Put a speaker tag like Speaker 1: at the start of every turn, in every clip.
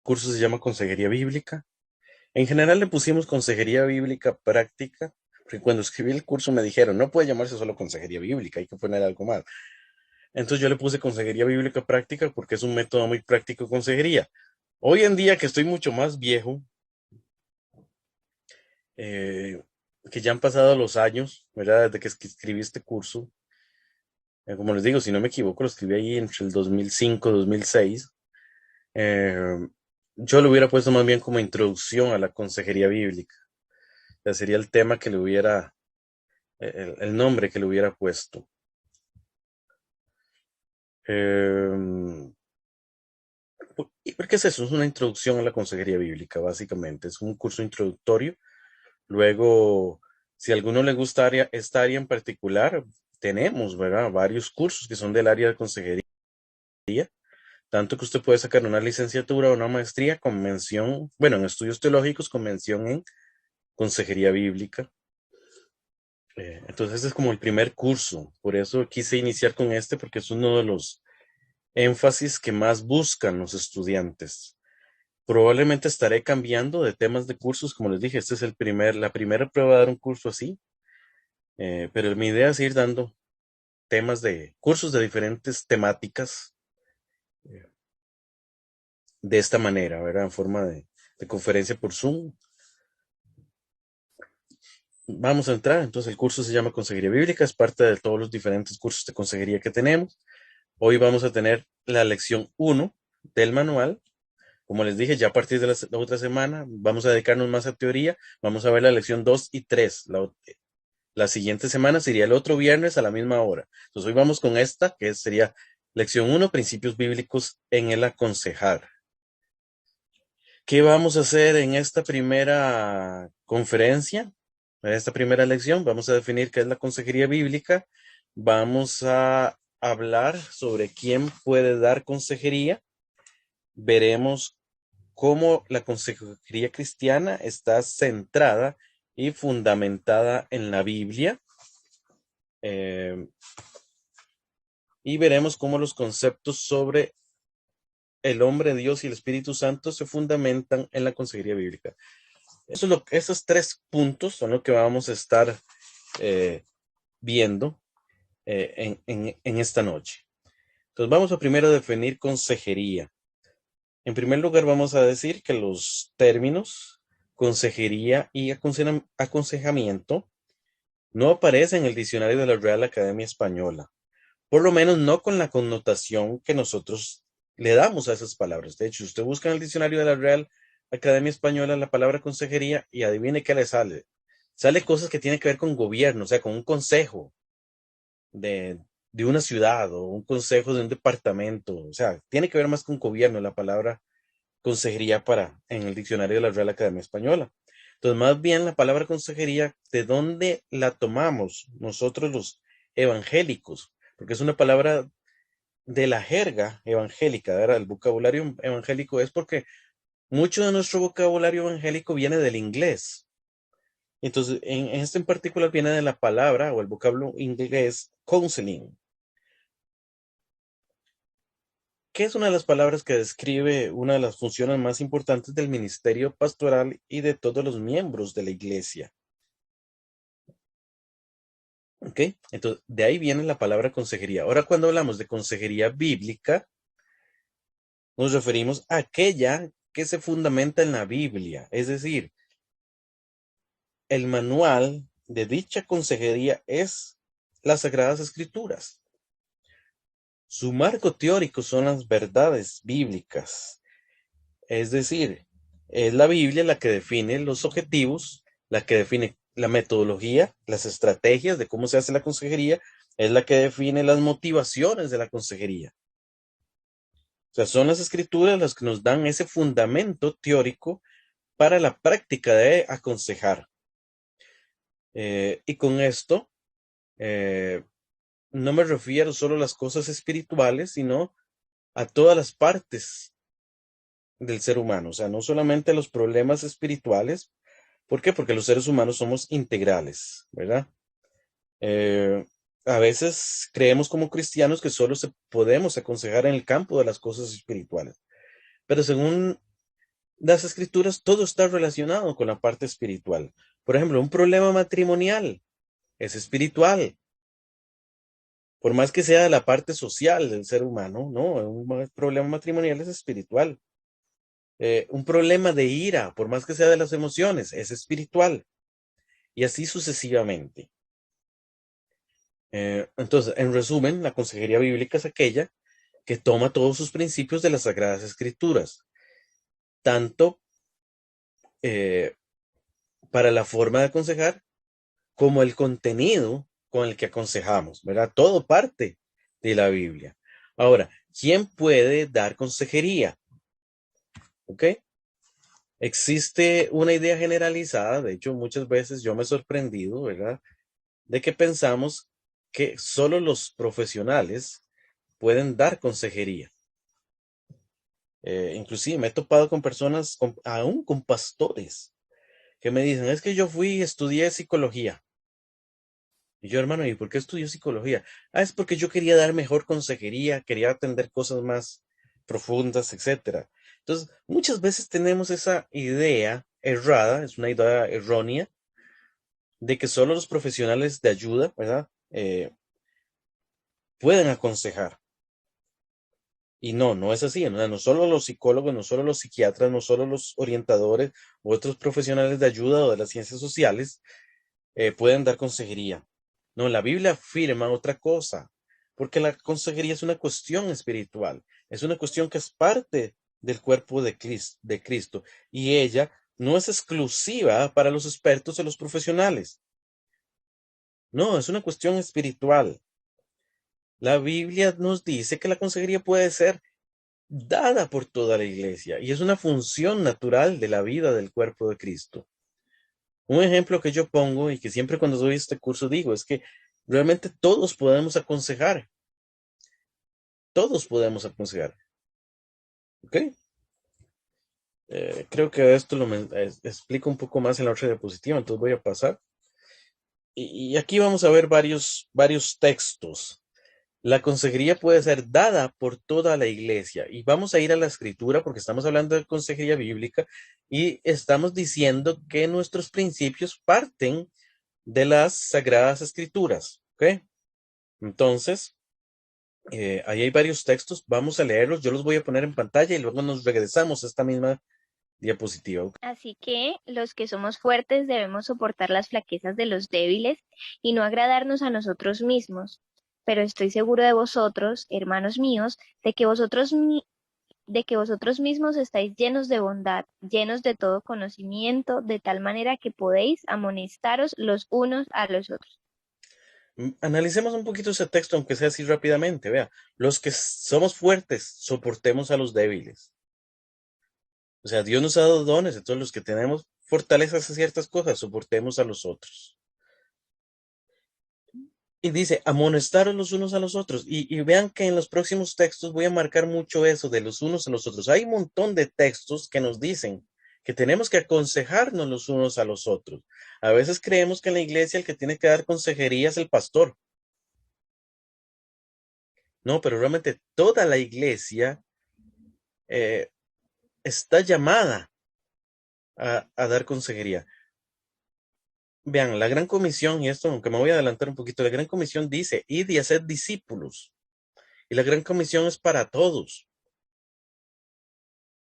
Speaker 1: curso se llama Consejería Bíblica. En general le pusimos Consejería Bíblica Práctica, porque cuando escribí el curso me dijeron, no puede llamarse solo Consejería Bíblica, hay que poner algo más. Entonces yo le puse Consejería Bíblica Práctica porque es un método muy práctico de consejería. Hoy en día que estoy mucho más viejo, eh, que ya han pasado los años, ¿verdad? Desde que escribí este curso, como les digo, si no me equivoco, lo escribí ahí entre el 2005 y 2006. eh, yo lo hubiera puesto más bien como introducción a la consejería bíblica. O sea, sería el tema que le hubiera, el nombre que le hubiera puesto. Eh, ¿Y por qué es eso? Es una introducción a la consejería bíblica, básicamente. Es un curso introductorio. Luego, si a alguno le gusta esta área en particular, tenemos, ¿verdad? Varios cursos que son del área de consejería, tanto que usted puede sacar una licenciatura o una maestría con mención, bueno, en estudios teológicos con mención en consejería bíblica. Entonces, este es como el primer curso. Por eso quise iniciar con este, porque es uno de los énfasis que más buscan los estudiantes. Probablemente estaré cambiando de temas de cursos, como les dije, este es la primera prueba de dar un curso así, pero mi idea es ir dando temas de cursos de diferentes temáticas eh, de esta manera, ¿verdad? En forma de conferencia por Zoom. Vamos a entrar, entonces el curso se llama Consejería Bíblica, es parte de todos los diferentes cursos de consejería que tenemos. Hoy vamos a tener la lección 1 del manual. Como les dije, ya a partir de la otra semana vamos a dedicarnos más a teoría. Vamos a ver la lección 2 y 3. La siguiente semana sería el otro viernes a la misma hora. Entonces hoy vamos con esta, que sería lección 1, principios bíblicos en el aconsejar. ¿Qué vamos a hacer en esta primera conferencia? En esta primera lección vamos a definir qué es la consejería bíblica. Vamos a hablar sobre quién puede dar consejería. Veremos cómo la consejería cristiana está centrada y fundamentada en la Biblia. Eh, y veremos cómo los conceptos sobre el hombre, Dios y el Espíritu Santo se fundamentan en la consejería bíblica. Esos 3 puntos son lo que vamos a estar eh, viendo en esta noche. Entonces vamos a primero definir consejería. En primer lugar vamos a decir que los términos consejería y aconsejamiento no aparecen en el diccionario de la Real Academia Española, por lo menos no con la connotación que nosotros le damos a esas palabras. De hecho, usted busca en el diccionario de la Real Academia Española la palabra consejería y adivine qué le sale. Sale cosas que tienen que ver con gobierno, o sea, con un consejo de, de una ciudad o un consejo de un departamento. O sea, tiene que ver más con gobierno la palabra consejería en el diccionario de la Real Academia Española. Entonces, más bien la palabra consejería, ¿de dónde la tomamos nosotros los evangélicos? Porque es una palabra de la jerga evangélica, ¿verdad? El vocabulario evangélico es porque mucho de nuestro vocabulario evangélico viene del inglés. Entonces, en este en particular viene de la palabra o el vocablo inglés counseling, que es una de las palabras que describe una de las funciones más importantes del ministerio pastoral y de todos los miembros de la iglesia. ¿Ok? Entonces, de ahí viene la palabra consejería. Ahora, cuando hablamos de consejería bíblica, nos referimos a aquella que se fundamenta en la Biblia, es decir, el manual de dicha consejería es las Sagradas Escrituras. Su marco teórico son las verdades bíblicas, es decir, es la Biblia la que define los objetivos, la que define la metodología, las estrategias de cómo se hace la consejería, es la que define las motivaciones de la consejería. O sea, son las escrituras las que nos dan ese fundamento teórico para la práctica de aconsejar. Y con esto, eh, no me refiero solo a las cosas espirituales, sino a todas las partes del ser humano. O sea, no solamente a los problemas espirituales. ¿Por qué? Porque los seres humanos somos integrales, ¿verdad? Eh, a veces creemos como cristianos que solo podemos aconsejar en el campo de las cosas espirituales. Pero según las escrituras, todo está relacionado con la parte espiritual. Por ejemplo, un problema matrimonial es espiritual. Por más que sea la parte social del ser humano, no, un problema matrimonial es espiritual. Un problema de ira, por más que sea de las emociones, es espiritual. Y así sucesivamente. Entonces, en resumen, la consejería bíblica es aquella que toma todos sus principios de las Sagradas Escrituras, tanto eh, para la forma de aconsejar como el contenido con el que aconsejamos, ¿verdad? Todo parte de la Biblia. Ahora, ¿quién puede dar consejería? ¿Ok? Existe una idea generalizada, de hecho muchas veces yo me he sorprendido, ¿verdad? De que pensamos que solo los profesionales pueden dar consejería. Inclusive me he topado con personas, aún con pastores, que me dicen, es que yo fui y estudié psicología. Y yo, hermano, ¿y por qué estudió psicología? Ah, es porque yo quería dar mejor consejería, quería atender cosas más profundas, etcétera. Entonces, muchas veces tenemos esa idea errada, es una idea errónea, de que solo los profesionales de ayuda, ¿verdad? Pueden aconsejar. Y no, no es así. No, no solo los psicólogos, no solo los psiquiatras, no solo los orientadores u otros profesionales de ayuda o de las ciencias sociales pueden dar consejería. No, la Biblia afirma otra cosa, porque la consejería es una cuestión espiritual, es una cuestión que es parte del cuerpo de Cristo, y ella no es exclusiva para los expertos o los profesionales. No, es una cuestión espiritual. La Biblia nos dice que la consejería puede ser dada por toda la iglesia y es una función natural de la vida del cuerpo de Cristo. Un ejemplo que yo pongo y que siempre cuando doy este curso digo es que realmente todos podemos aconsejar, ¿ok? Creo que esto explico un poco más en la otra diapositiva, entonces voy a pasar. Y aquí vamos a ver varios textos. La consejería puede ser dada por toda la iglesia y vamos a ir a la escritura porque estamos hablando de consejería bíblica y estamos diciendo que nuestros principios parten de las sagradas escrituras, ¿ok? Entonces, ahí hay varios textos, vamos a leerlos, yo los voy a poner en pantalla y luego nos regresamos a esta misma diapositiva. ¿Ok?
Speaker 2: Así que los que somos fuertes debemos soportar las flaquezas de los débiles y no agradarnos a nosotros mismos. Pero estoy seguro de vosotros, hermanos míos, de que vosotros mismos estáis llenos de bondad, llenos de todo conocimiento, de tal manera que podéis amonestaros los unos a los otros.
Speaker 1: Analicemos un poquito ese texto, aunque sea así rápidamente. Vea, los que somos fuertes, soportemos a los débiles. O sea, Dios nos ha dado dones, entonces los que tenemos fortalezas en ciertas cosas, soportemos a los otros. Y dice, amonestaros los unos a los otros. Y vean que en los próximos textos voy a marcar mucho eso de los unos a los otros. Hay un montón de textos que nos dicen que tenemos que aconsejarnos los unos a los otros. A veces creemos que en la iglesia el que tiene que dar consejería es el pastor. No, pero realmente toda la iglesia eh, está llamada a dar consejería. Vean, la Gran Comisión, y esto, aunque me voy a adelantar un poquito, la Gran Comisión dice, id y haced discípulos. Y la Gran Comisión es para todos.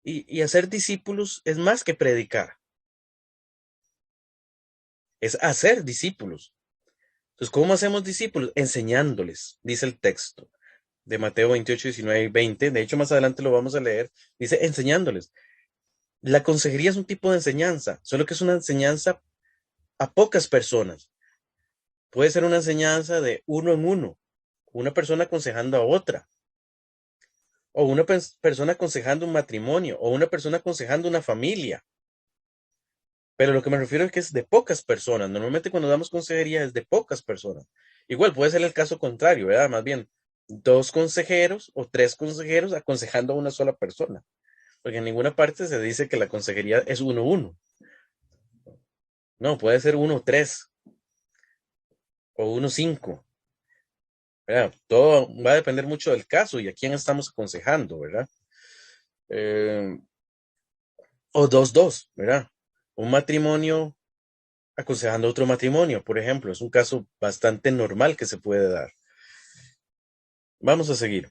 Speaker 1: Y hacer discípulos es más que predicar, es hacer discípulos. Entonces, ¿cómo hacemos discípulos? Enseñándoles, dice el texto de Mateo 28, 19 y 20. De hecho, más adelante lo vamos a leer. Dice, enseñándoles. La consejería es un tipo de enseñanza, solo que es una enseñanza a pocas personas. Puede ser una enseñanza de uno en uno, una persona aconsejando a otra, o una persona aconsejando un matrimonio, o una persona aconsejando una familia. Pero lo que me refiero es que es de pocas personas. Normalmente cuando damos consejería es de pocas personas. Igual puede ser el caso contrario, ¿verdad? Más bien, dos consejeros o tres consejeros aconsejando a una sola persona. Porque en ninguna parte se dice que la consejería es uno uno. No, puede ser uno tres o uno cinco. ¿Verdad? Todo va a depender mucho del caso y a quién estamos aconsejando, ¿verdad? Eh, O dos, ¿verdad? Un matrimonio aconsejando otro matrimonio, por ejemplo, es un caso bastante normal que se puede dar. Vamos a seguir.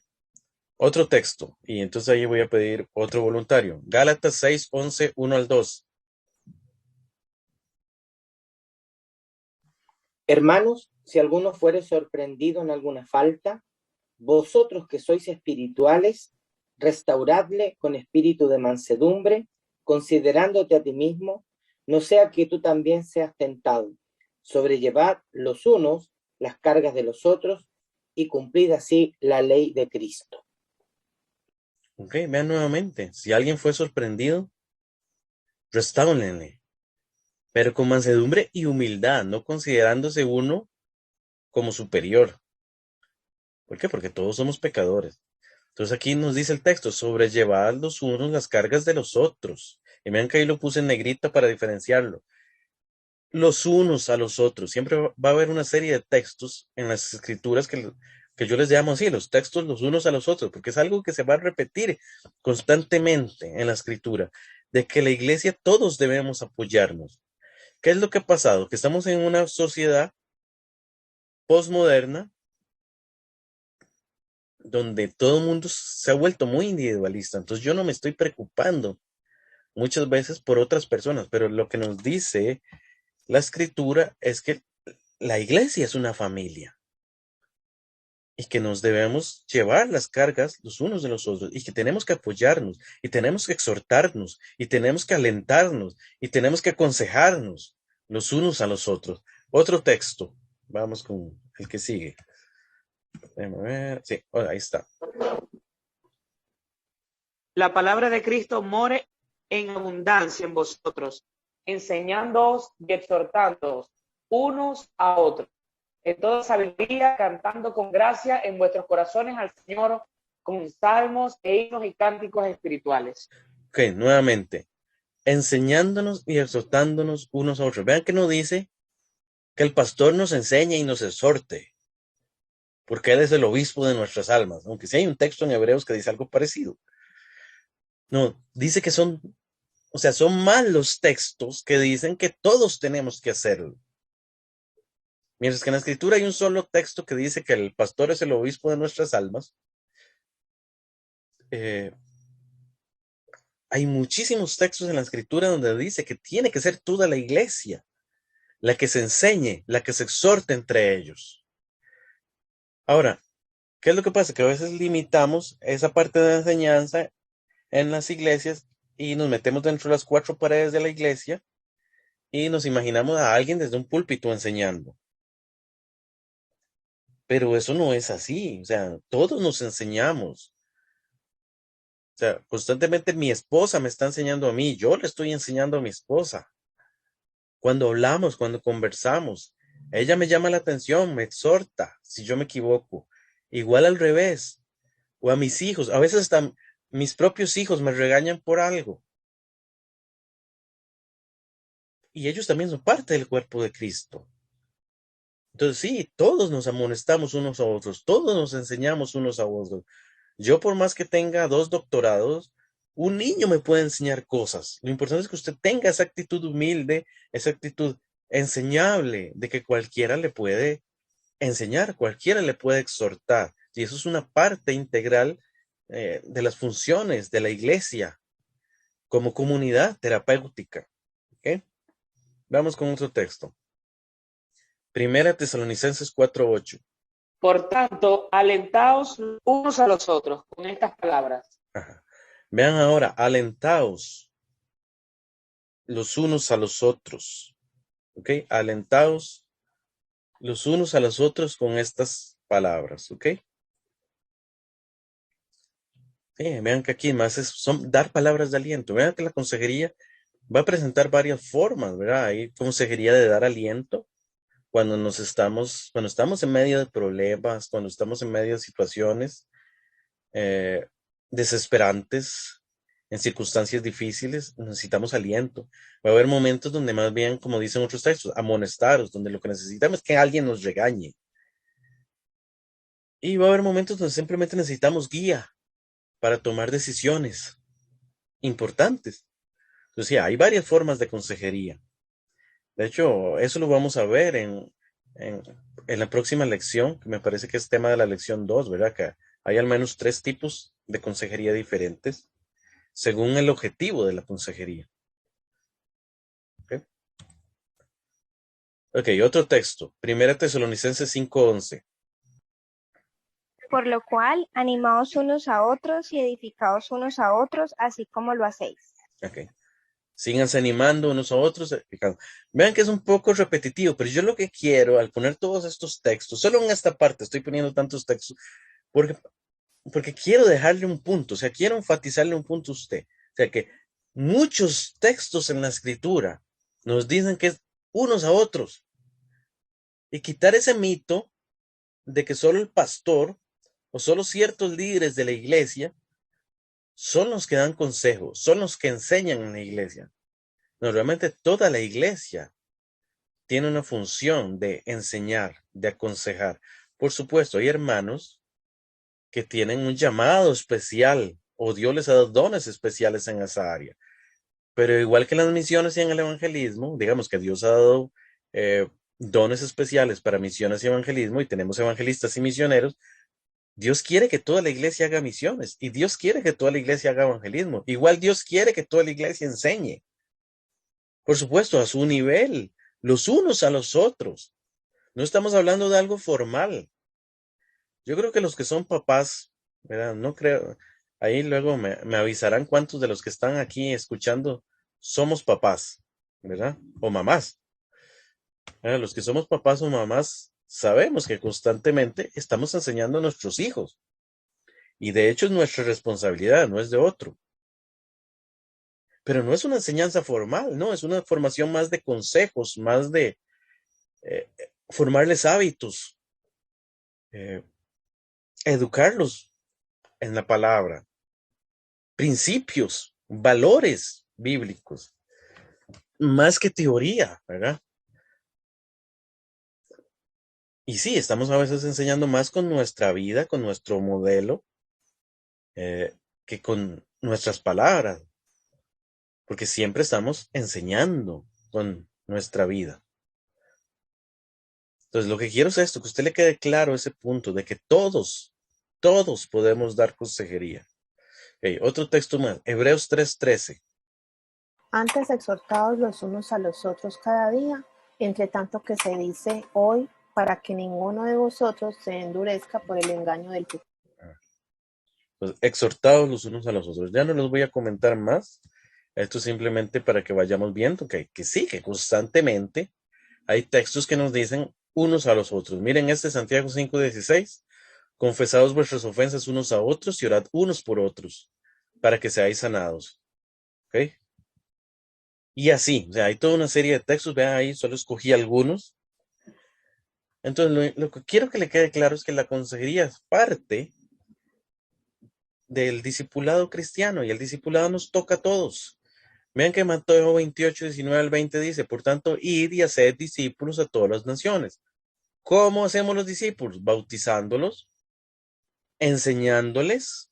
Speaker 1: Otro texto, y entonces ahí voy a pedir otro voluntario. Gálatas 6, 11, 1 al 2.
Speaker 3: Hermanos, si alguno fuere sorprendido en alguna falta, vosotros que sois espirituales, restauradle con espíritu de mansedumbre, considerándote a ti mismo, no sea que tú también seas tentado. Sobrellevad los unos las cargas de los otros y cumplid así la ley de Cristo.
Speaker 1: Ok, vean nuevamente. Si alguien fue sorprendido, restáurenle, pero con mansedumbre y humildad, no considerándose uno como superior. ¿Por qué? Porque todos somos pecadores. Entonces aquí nos dice el texto, sobrellevad los unos las cargas de los otros. Y vean que ahí lo puse en negrita para diferenciarlo. Los unos a los otros. Siempre va a haber una serie de textos en las escrituras que yo les llamo así, los textos los unos a los otros, porque es algo que se va a repetir constantemente en la escritura, de que la iglesia todos debemos apoyarnos. ¿Qué es lo que ha pasado? Que estamos en una sociedad postmoderna donde todo el mundo se ha vuelto muy individualista. Entonces yo no me estoy preocupando muchas veces por otras personas, pero lo que nos dice la escritura es que la iglesia es una familia y que nos debemos llevar las cargas los unos de los otros y que tenemos que apoyarnos y tenemos que exhortarnos y tenemos que alentarnos y tenemos que aconsejarnos los unos a los otros. Otro texto, vamos con el que sigue. Déjame ver. Sí, ahí está.
Speaker 4: La palabra de Cristo more en abundancia en vosotros, enseñándoos y exhortándoos unos a otros, en toda sabiduría, cantando con gracia en vuestros corazones al Señor, con salmos e himnos y cánticos espirituales.
Speaker 1: Ok, nuevamente, enseñándonos y exhortándonos unos a otros. Vean que no dice que el pastor nos enseñe y nos exhorte, porque él es el obispo de nuestras almas, aunque sí hay un texto en Hebreos que dice algo parecido. No, dice que son más los textos que dicen que todos tenemos que hacerlo. Mientras que en la escritura hay un solo texto que dice que el pastor es el obispo de nuestras almas, hay muchísimos textos en la escritura donde dice que tiene que ser toda la iglesia la que se enseñe, la que se exhorte entre ellos. Ahora, ¿qué es lo que pasa? Que a veces limitamos esa parte de la enseñanza en las iglesias y nos metemos dentro de las cuatro paredes de la iglesia y nos imaginamos a alguien desde un púlpito enseñando. Pero eso no es así, o sea, todos nos enseñamos. O sea, constantemente mi esposa me está enseñando a mí, yo le estoy enseñando a mi esposa. Cuando hablamos, cuando conversamos, ella me llama la atención, me exhorta si yo me equivoco. Igual al revés, o a mis hijos, a veces hasta mis propios hijos me regañan por algo. Y ellos también son parte del cuerpo de Cristo. Entonces sí, todos nos amonestamos unos a otros, todos nos enseñamos unos a otros. Yo por más que tenga 2 doctorados, un niño me puede enseñar cosas. Lo importante es que usted tenga esa actitud humilde, esa actitud enseñable, de que cualquiera le puede enseñar, cualquiera le puede exhortar. Y eso es una parte integral de las funciones de la iglesia como comunidad terapéutica. ¿Ok? Vamos con otro texto. Primera Tesalonicenses 4:8.
Speaker 4: Por tanto, alentaos unos a los otros con estas palabras.
Speaker 1: Ajá. Vean ahora, alentaos los unos a los otros. ¿Ok? Alentaos los unos a los otros con estas palabras. ¿Ok? Sí, vean que aquí más son dar palabras de aliento. Vean que la consejería va a presentar varias formas, ¿verdad? Hay consejería de dar aliento cuando estamos en medio de problemas, cuando estamos en medio de situaciones eh, desesperantes, en circunstancias difíciles, necesitamos aliento. Va a haber momentos donde más bien, como dicen otros textos, amonestaros, donde lo que necesitamos es que alguien nos regañe. Y va a haber momentos donde simplemente necesitamos guía para tomar decisiones importantes. Entonces, sí, hay varias formas de consejería. De hecho, eso lo vamos a ver en, en la próxima lección, que me parece que es tema de la lección 2, ¿verdad? Que hay al menos 3 tipos de consejería diferentes según el objetivo de la consejería. ¿Ok? Ok, otro texto. Primera Tesalonicenses 5:11.
Speaker 2: Por lo cual, animaos unos a otros y edificaos unos a otros, así como lo hacéis.
Speaker 1: Ok. Síganse animando unos a otros. Edificando. Vean que es un poco repetitivo, pero yo lo que quiero al poner todos estos textos, solo en esta parte estoy poniendo tantos textos, porque, porque quiero dejarle un punto, o sea, quiero enfatizarle un punto a usted. O sea, que muchos textos en la escritura nos dicen que es unos a otros y quitar ese mito de que solo el pastor o solo ciertos líderes de la iglesia son los que dan consejos, son los que enseñan en la iglesia. No, realmente toda la iglesia tiene una función de enseñar, de aconsejar. Por supuesto, hay hermanos que tienen un llamado especial o Dios les ha dado dones especiales en esa área. Pero igual que en las misiones y en el evangelismo, digamos que Dios ha dado dones especiales para misiones y evangelismo y tenemos evangelistas y misioneros. Dios quiere que toda la iglesia haga misiones y Dios quiere que toda la iglesia haga evangelismo. Igual Dios quiere que toda la iglesia enseñe. Por supuesto, a su nivel, los unos a los otros. No estamos hablando de algo formal. Yo creo que los que son papás, ¿verdad? No creo. Ahí luego me avisarán cuántos de los que están aquí escuchando somos papás, ¿verdad? O mamás. ¿Verdad? Los que somos papás o mamás sabemos que constantemente estamos enseñando a nuestros hijos. Y de hecho es nuestra responsabilidad, no es de otro. Pero no es una enseñanza formal, no, es una formación más de consejos, más de formarles hábitos, eh, educarlos en la palabra, principios, valores bíblicos, más que teoría, ¿verdad? Y sí, estamos a veces enseñando más con nuestra vida, con nuestro modelo, que con nuestras palabras, porque siempre estamos enseñando con nuestra vida. Entonces, lo que quiero es esto, que a usted le quede claro ese punto de que todos podemos dar consejería. Okay, otro texto más, Hebreos 3:13.
Speaker 5: Antes exhortaos los unos a los otros cada día, entre tanto que se dice hoy, para que ninguno de vosotros se endurezca por el engaño del pecado.
Speaker 1: Pues, exhortados los unos a los otros. Ya no los voy a comentar más. Esto es simplemente para que vayamos viendo que sí, que constantemente hay textos que nos dicen unos a los otros. Miren este Santiago 5:16. Confesaos vuestras ofensas unos a otros y orad unos por otros, para que seáis sanados. ¿Ok? Y así, o sea, hay toda una serie de textos, vean ahí, solo escogí algunos. Entonces, lo que quiero que le quede claro es que la consejería es parte del discipulado cristiano y el discipulado nos toca a todos. Vean que Mateo 28:19-20 dice, por tanto, id y haced discípulos a todas las naciones. ¿Cómo hacemos los discípulos? Bautizándolos, enseñándoles.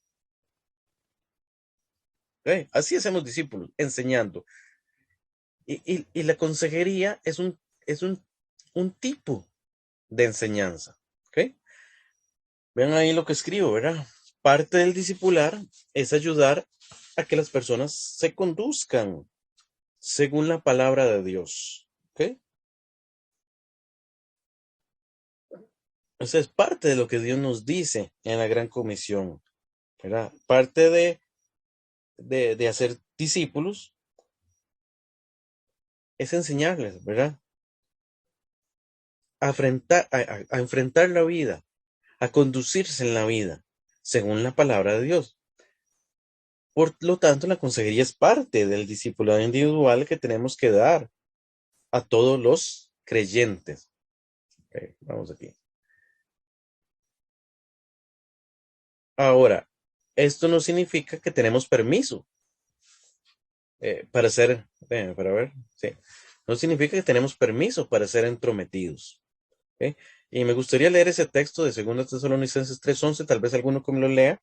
Speaker 1: ¿Okay? Así hacemos discípulos, enseñando. Y la consejería es un tipo de enseñanza. ¿Ok? Vean ahí lo que escribo, ¿verdad? Parte del discipular es ayudar a que las personas se conduzcan según la palabra de Dios. ¿Ok? Esa es parte de lo que Dios nos dice en la Gran Comisión, ¿verdad? Parte de hacer discípulos es enseñarles, ¿verdad? A enfrentar la vida, a conducirse en la vida, según la palabra de Dios. Por lo tanto, la consejería es parte del discipulado individual que tenemos que dar a todos los creyentes. Okay, vamos aquí. Ahora, esto no significa que tenemos permiso para ser, para ver, sí. No significa que tenemos permiso para ser entrometidos. ¿Okay? Y me gustaría leer ese texto de 2 Tesalonicenses 3:11, tal vez alguno que me lo lea.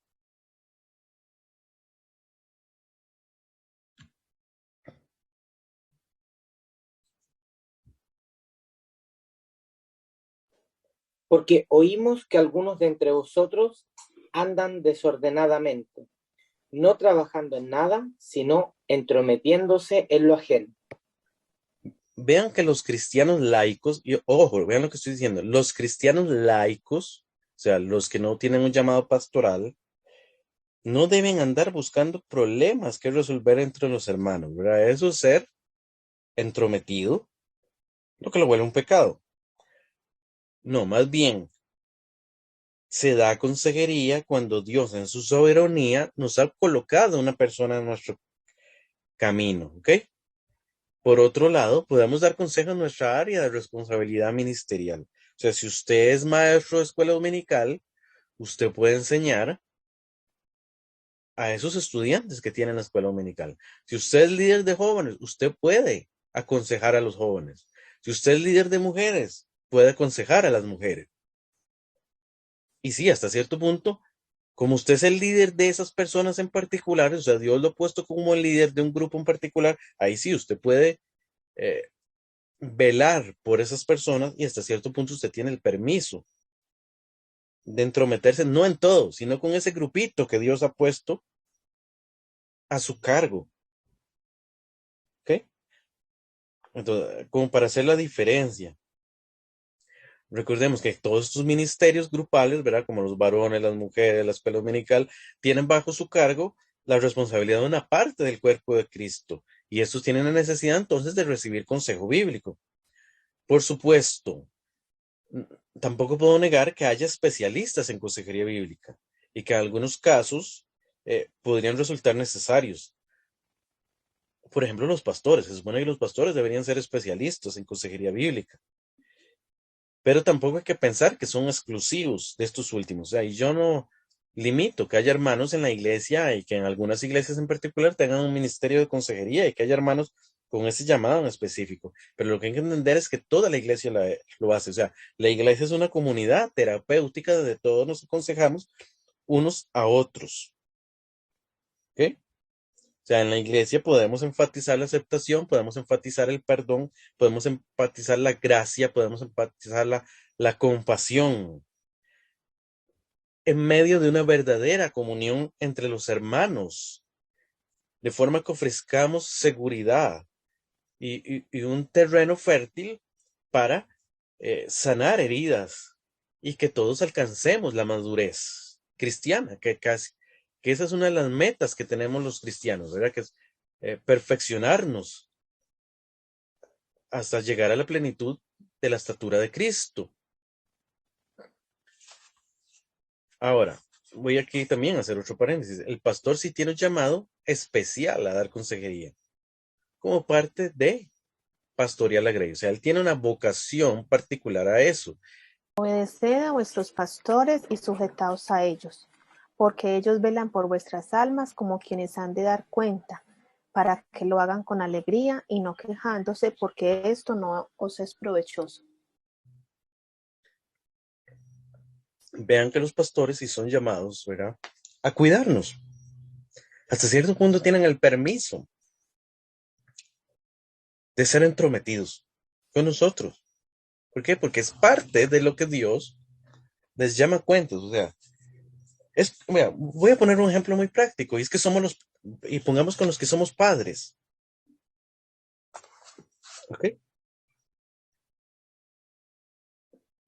Speaker 3: porque oímos que algunos de entre vosotros andan desordenadamente, no trabajando en nada, sino entrometiéndose en lo ajeno.
Speaker 1: Vean que los cristianos laicos, y ojo, vean lo que estoy diciendo, los cristianos laicos, o sea, los que no tienen un llamado pastoral, no deben andar buscando problemas que resolver entre los hermanos, ¿verdad? Eso es ser entrometido, lo que lo vuelve un pecado. No, más bien, se da consejería cuando Dios en su soberanía nos ha colocado una persona en nuestro camino, ¿ok? Por otro lado, podemos dar consejo en nuestra área de responsabilidad ministerial. O sea, si usted es maestro de escuela dominical, usted puede enseñar a esos estudiantes que tienen la escuela dominical. Si usted es líder de jóvenes, usted puede aconsejar a los jóvenes. Si usted es líder de mujeres, puede aconsejar a las mujeres. Y sí, hasta cierto punto, como usted es el líder de esas personas en particular, o sea, Dios lo ha puesto como el líder de un grupo en particular, ahí sí usted puede eh, velar por esas personas y hasta cierto punto usted tiene el permiso de entrometerse, no en todo, sino con ese grupito que Dios ha puesto a su cargo. ¿Ok? Entonces, como para hacer la diferencia. Recordemos que todos estos ministerios grupales, ¿verdad? Como los varones, las mujeres, la escuela dominical, tienen bajo su cargo la responsabilidad de una parte del cuerpo de Cristo. Y estos tienen la necesidad entonces de recibir consejo bíblico. Por supuesto, tampoco puedo negar que haya especialistas en consejería bíblica y que en algunos casos podrían resultar necesarios. Por ejemplo, los pastores. Se supone que los pastores deberían ser especialistas en consejería bíblica. Pero tampoco hay que pensar que son exclusivos de estos últimos. O sea, y yo no limito que haya hermanos en la iglesia y que en algunas iglesias en particular tengan un ministerio de consejería y que haya hermanos con ese llamado en específico. Pero lo que hay que entender es que toda la iglesia lo hace. O sea, la iglesia es una comunidad terapéutica donde todos nos aconsejamos unos a otros. ¿Ok? O sea, en la iglesia podemos enfatizar la aceptación, podemos enfatizar el perdón, podemos enfatizar la gracia, podemos enfatizar la compasión en medio de una verdadera comunión entre los hermanos, de forma que ofrezcamos seguridad y un terreno fértil para sanar heridas y que todos alcancemos la madurez cristiana, que esa es una de las metas que tenemos los cristianos, ¿verdad? Que es perfeccionarnos hasta llegar a la plenitud de la estatura de Cristo. Ahora, voy aquí también a hacer otro paréntesis. El pastor sí tiene un llamado especial a dar consejería, como parte de Pastoral la Grey. O sea, él tiene una vocación particular a eso.
Speaker 5: Obedeced a vuestros pastores y sujetaos a ellos, porque ellos velan por vuestras almas como quienes han de dar cuenta, para que lo hagan con alegría y no quejándose, porque esto no os es provechoso.
Speaker 1: Vean que los pastores sí son llamados, ¿verdad?, a cuidarnos. Hasta cierto punto tienen el permiso de ser entrometidos con nosotros. ¿Por qué? Porque es parte de lo que Dios les llama cuentos. O sea, mira, voy a poner un ejemplo muy práctico, y es que y pongamos con los que somos padres. ¿Ok?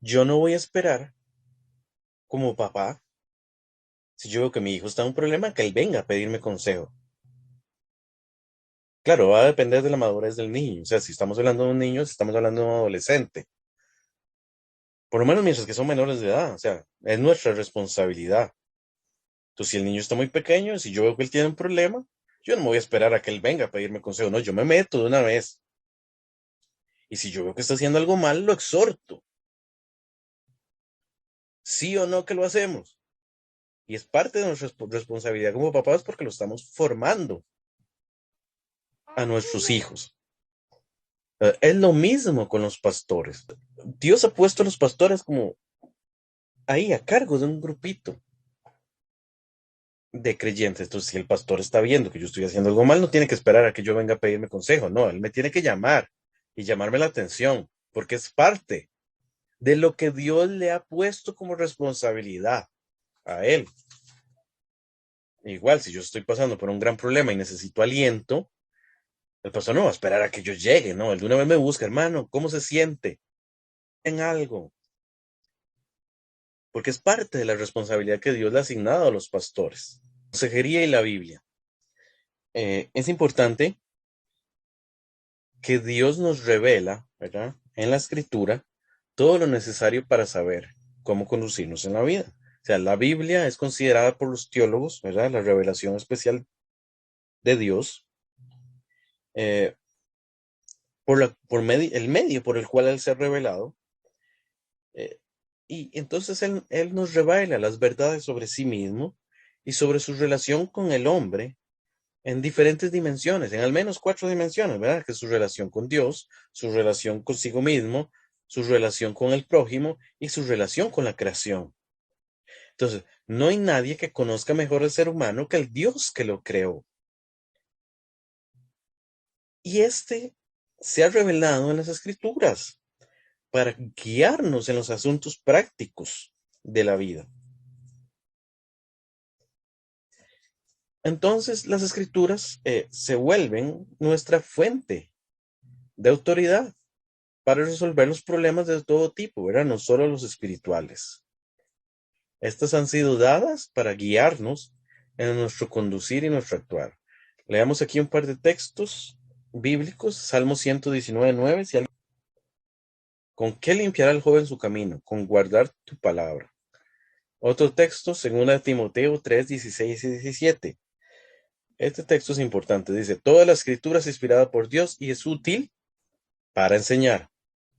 Speaker 1: Yo no voy a esperar como papá, si yo veo que mi hijo está en un problema, que él venga a pedirme consejo. Claro, va a depender de la madurez del niño. O sea, si estamos hablando de un niño, si estamos hablando de un adolescente. Por lo menos mientras que son menores de edad. O sea, es nuestra responsabilidad. Entonces, si el niño está muy pequeño, si yo veo que él tiene un problema, yo no me voy a esperar a que él venga a pedirme consejo. No, yo me meto de una vez. Y si yo veo que está haciendo algo mal, lo exhorto. Sí o no que lo hacemos. Y es parte de nuestra responsabilidad como papás porque lo estamos formando a nuestros hijos. Es lo mismo con los pastores. Dios ha puesto a los pastores como ahí a cargo de un grupito de creyentes. Entonces, si el pastor está viendo que yo estoy haciendo algo mal, no tiene que esperar a que yo venga a pedirme consejo. No, él me tiene que llamar y llamarme la atención porque es parte de lo que Dios le ha puesto como responsabilidad a él. Igual, si yo estoy pasando por un gran problema y necesito aliento, el pastor no va a esperar a que yo llegue, ¿no? Él de una vez me busca, hermano, ¿cómo se siente? En algo. Porque es parte de la responsabilidad que Dios le ha asignado a los pastores. Consejería y la Biblia. Es importante que Dios nos revela, ¿verdad? En la Escritura, todo lo necesario para saber cómo conducirnos en la vida. O sea, la Biblia es considerada por los teólogos, ¿verdad? La revelación especial de Dios, eh, el medio por el cual Él se ha revelado. Y entonces él nos revela las verdades sobre sí mismo y sobre su relación con el hombre en diferentes dimensiones, en al menos 4 dimensiones, ¿verdad? Que es su relación con Dios, su relación consigo mismo, su relación con el prójimo y su relación con la creación. Entonces, no hay nadie que conozca mejor al ser humano que el Dios que lo creó. Y este se ha revelado en las Escrituras para guiarnos en los asuntos prácticos de la vida. Entonces, las Escrituras se vuelven nuestra fuente de autoridad para resolver los problemas de todo tipo, ¿verdad? No solo los espirituales. Estas han sido dadas para guiarnos en nuestro conducir y nuestro actuar. Leamos aquí un par de textos bíblicos. Salmo 119:9. ¿Con qué limpiará el joven su camino? Con guardar tu palabra. Otro texto, 2 Timoteo 3:16 y 17. Este texto es importante. Dice, toda la escritura es inspirada por Dios y es útil para enseñar,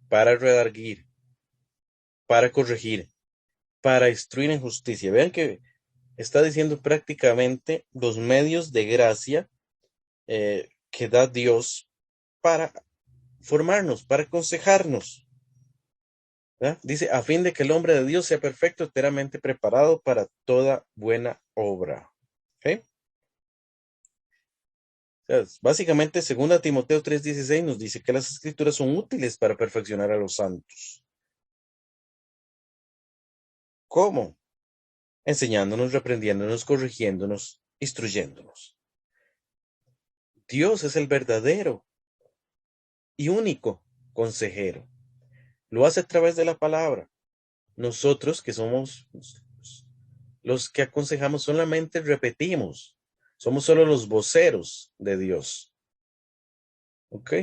Speaker 1: para redarguir, para corregir, para instruir en justicia. Vean que está diciendo prácticamente los medios de gracia que da Dios para formarnos, para aconsejarnos. ¿Verdad? Dice, a fin de que el hombre de Dios sea perfecto, enteramente preparado para toda buena obra. ¿Okay? Básicamente, 2 Timoteo 3:16 nos dice que las escrituras son útiles para perfeccionar a los santos. ¿Cómo? Enseñándonos, reprendiéndonos, corrigiéndonos, instruyéndonos. Dios es el verdadero y único consejero. Lo hace a través de la palabra. Nosotros, que somos los que aconsejamos, solamente repetimos. Somos solo los voceros de Dios. ¿Ok?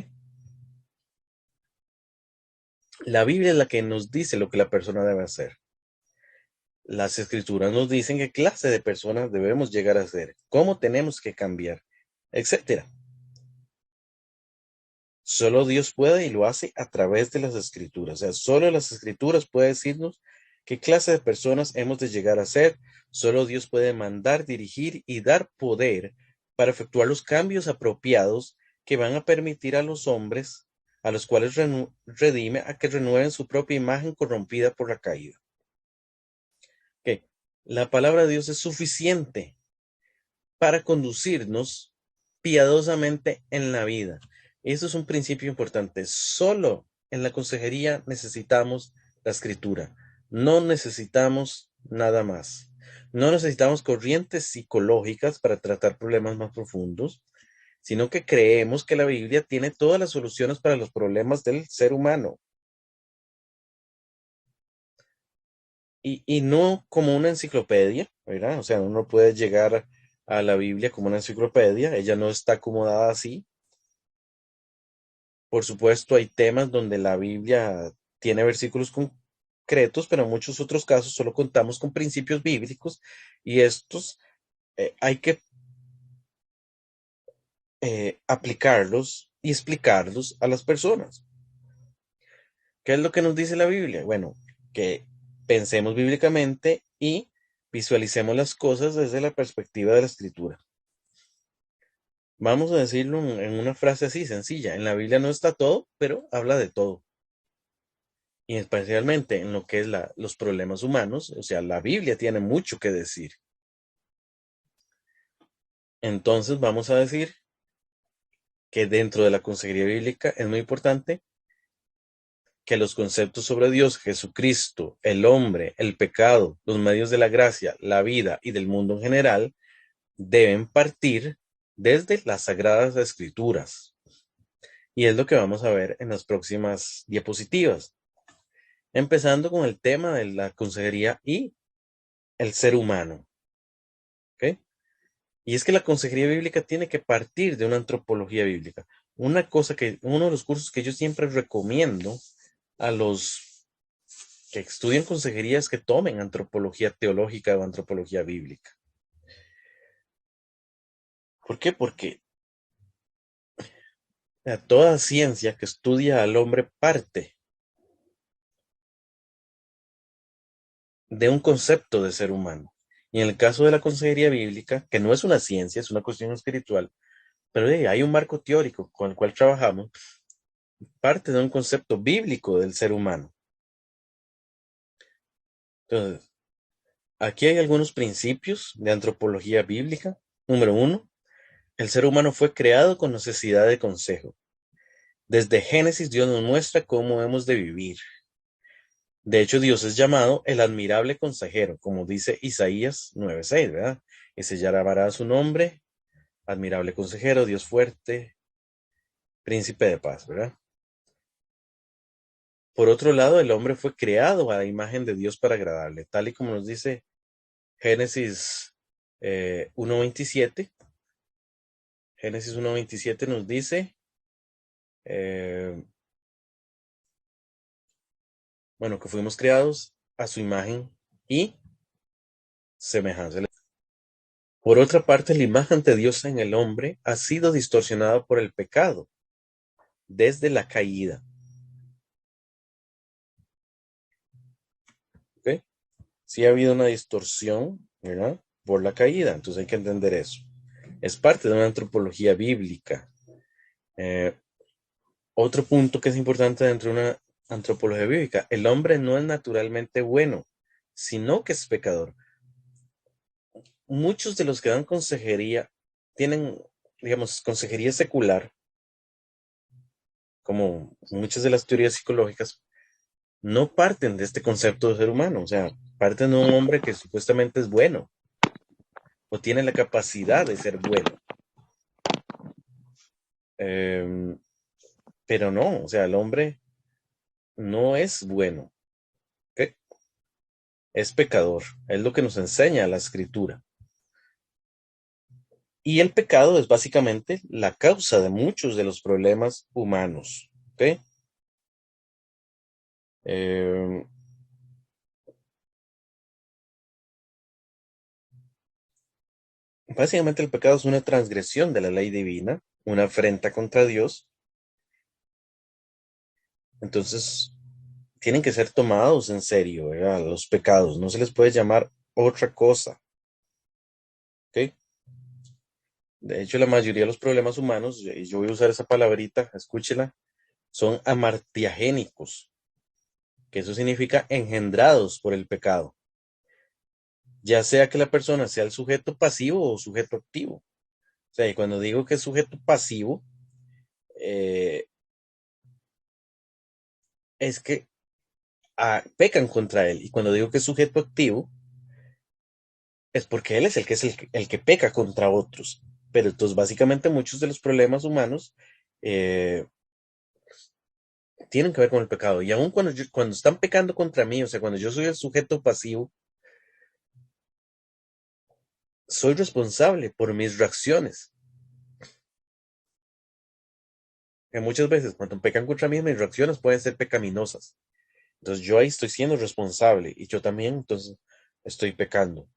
Speaker 1: La Biblia es la que nos dice lo que la persona debe hacer. Las escrituras nos dicen qué clase de personas debemos llegar a ser, cómo tenemos que cambiar, etcétera. Solo Dios puede y lo hace a través de las escrituras. O sea, solo las escrituras pueden decirnos qué clase de personas hemos de llegar a ser. Solo Dios puede mandar, dirigir y dar poder para efectuar los cambios apropiados que van a permitir a los hombres, a los cuales redime, a que renueven su propia imagen corrompida por la caída. Okay. La palabra de Dios es suficiente para conducirnos piadosamente en la vida. Eso es un principio importante. Solo en la consejería necesitamos la escritura. No necesitamos nada más. No necesitamos corrientes psicológicas para tratar problemas más profundos, sino que creemos que la Biblia tiene todas las soluciones para los problemas del ser humano. Y no como una enciclopedia, ¿verdad? O sea, uno puede llegar a la Biblia como una enciclopedia. Ella no está acomodada así. Por supuesto, hay temas donde la Biblia tiene versículos concretos, pero en muchos otros casos solo contamos con principios bíblicos y estos hay que aplicarlos y explicarlos a las personas. ¿Qué es lo que nos dice la Biblia? Bueno, que pensemos bíblicamente y visualicemos las cosas desde la perspectiva de la Escritura. Vamos a decirlo en una frase así sencilla. En la Biblia no está todo, pero habla de todo. Y especialmente en lo que es los problemas humanos, o sea, la Biblia tiene mucho que decir. Entonces vamos a decir que dentro de la consejería bíblica es muy importante que los conceptos sobre Dios, Jesucristo, el hombre, el pecado, los medios de la gracia, la vida y del mundo en general deben partir desde las Sagradas Escrituras. Y es lo que vamos a ver en las próximas diapositivas. Empezando con el tema de la consejería y el ser humano. ¿Ok? Y es que la consejería bíblica tiene que partir de una antropología bíblica. Uno de los cursos que yo siempre recomiendo a los que estudian consejería es que tomen antropología teológica o antropología bíblica. ¿Por qué? Porque toda ciencia que estudia al hombre parte de un concepto de ser humano. Y en el caso de la consejería bíblica, que no es una ciencia, es una cuestión espiritual, pero hay un marco teórico con el cual trabajamos, parte de un concepto bíblico del ser humano. Entonces, aquí hay algunos principios de antropología bíblica. Número 1, el ser humano fue creado con necesidad de consejo. Desde Génesis, Dios nos muestra cómo hemos de vivir. De hecho, Dios es llamado el admirable consejero, como dice Isaías 9:6, ¿verdad? Y se llamará su nombre, admirable consejero, Dios fuerte, príncipe de paz, ¿verdad? Por otro lado, el hombre fue creado a la imagen de Dios para agradarle, tal y como nos dice Génesis 1:27. Génesis 1:27 nos dice, que fuimos creados a su imagen y semejanza. Por otra parte, la imagen de Dios en el hombre ha sido distorsionada por el pecado desde la caída. ¿Ok? Sí ha habido una distorsión, ¿verdad? Por la caída, entonces hay que entender eso. Es parte de una antropología bíblica. Otro punto que es importante dentro de una antropología bíblica, el hombre no es naturalmente bueno, sino que es pecador. Muchos de los que dan consejería tienen, digamos, consejería secular, como muchas de las teorías psicológicas, no parten de este concepto de ser humano, o sea, parten de un hombre que supuestamente es bueno o tiene la capacidad de ser bueno. Pero no, o sea, el hombre no es bueno, ¿ok? Es pecador, es lo que nos enseña la escritura. Y el pecado es básicamente la causa de muchos de los problemas humanos, ¿ok? Básicamente el pecado es una transgresión de la ley divina, una afrenta contra Dios. Entonces, tienen que ser tomados en serio, ¿verdad? Los pecados, no se les puede llamar otra cosa, ¿ok? De hecho, la mayoría de los problemas humanos, y yo voy a usar esa palabrita, escúchela, son amartiagénicos, que eso significa engendrados por el pecado. Ya sea que la persona sea el sujeto pasivo o sujeto activo. O sea, y cuando digo que es sujeto pasivo, es que pecan contra él. Y cuando digo que es sujeto activo, es porque él es el que peca contra otros. Pero entonces, básicamente, muchos de los problemas humanos tienen que ver con el pecado. Y aun cuando están pecando contra mí, o sea, cuando yo soy el sujeto pasivo, soy responsable por mis reacciones. Que muchas veces cuando pecan contra mí, mis reacciones pueden ser pecaminosas. Entonces yo ahí estoy siendo responsable y yo también entonces estoy pecando.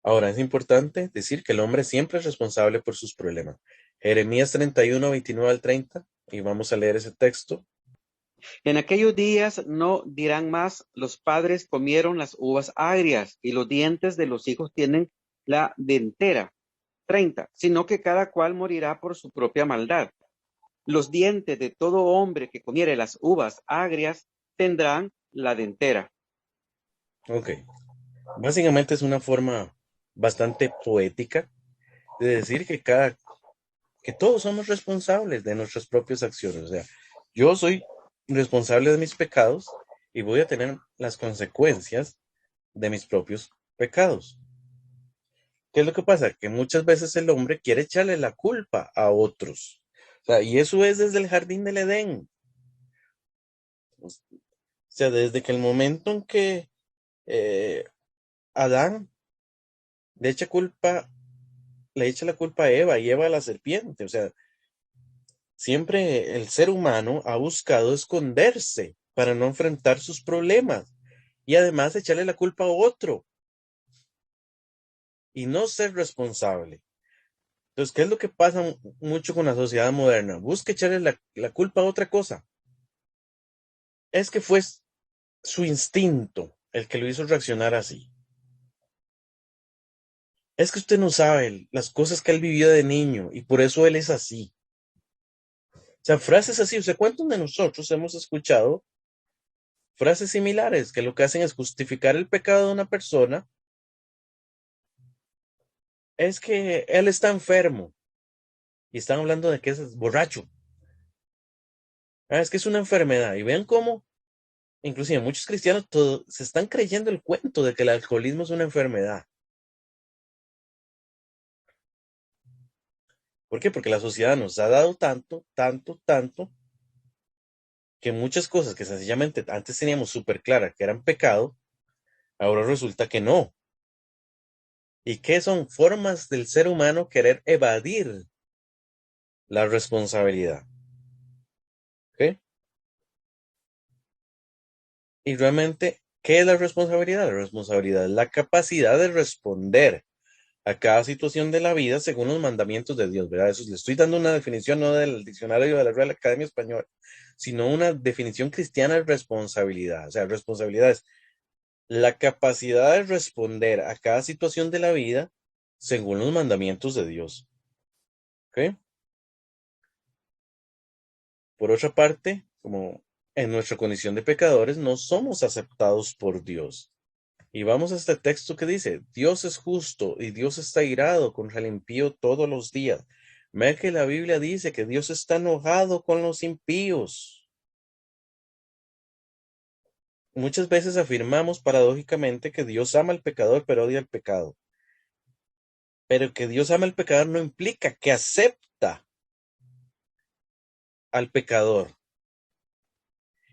Speaker 1: Ahora es importante decir que el hombre siempre es responsable por sus problemas. Jeremías 31, 29 al 30, y vamos a leer ese texto.
Speaker 6: En aquellos días no dirán más, los padres comieron las uvas agrias y los dientes de los hijos tienen la dentera. 30, sino que cada cual morirá por su propia maldad. Los dientes de todo hombre que comiere las uvas agrias tendrán la dentera.
Speaker 1: Ok. Básicamente es una forma bastante poética de decir que todos somos responsables de nuestras propias acciones. O sea, Yo soy responsable de mis pecados y voy a tener las consecuencias de mis propios pecados. ¿Qué es lo que pasa? Que muchas veces el hombre quiere echarle la culpa a otros. O sea, y eso es desde el jardín del Edén. O sea, desde que el momento en que Adán le echa la culpa a Eva y Eva a la serpiente. O sea, siempre el ser humano ha buscado esconderse para no enfrentar sus problemas y además echarle la culpa a otro y no ser responsable. Entonces, ¿qué es lo que pasa mucho con la sociedad moderna? Busca echarle la culpa a otra cosa. Es que fue su instinto el que lo hizo reaccionar así. Es que usted no sabe las cosas que él vivió de niño y por eso él es así. O sea, frases así. O sea, ¿cuántos de nosotros hemos escuchado frases similares que lo que hacen es justificar el pecado de una persona? Es que él está enfermo y están hablando de que es borracho. Es que es una enfermedad. Y vean cómo, inclusive muchos cristianos se están creyendo el cuento de que el alcoholismo es una enfermedad. ¿Por qué? Porque la sociedad nos ha dado tanto, tanto, tanto, que muchas cosas que sencillamente antes teníamos súper claras que eran pecado, ahora resulta que no. ¿Y qué son formas del ser humano querer evadir la responsabilidad? ¿Ok? Y realmente, ¿qué es la responsabilidad? La responsabilidad es la capacidad de responder a cada situación de la vida según los mandamientos de Dios, ¿verdad? Eso le estoy dando una definición no del diccionario de la Real Academia Española, sino una definición cristiana de responsabilidad. O sea, responsabilidad es la capacidad de responder a cada situación de la vida según los mandamientos de Dios. ¿Ok? Por otra parte, como en nuestra condición de pecadores, no somos aceptados por Dios. Y vamos a este texto que dice, Dios es justo y Dios está airado contra el impío todos los días. Vea que la Biblia dice que Dios está enojado con los impíos. Muchas veces afirmamos paradójicamente que Dios ama al pecador pero odia al pecado. Pero que Dios ama al pecador no implica que acepta al pecador.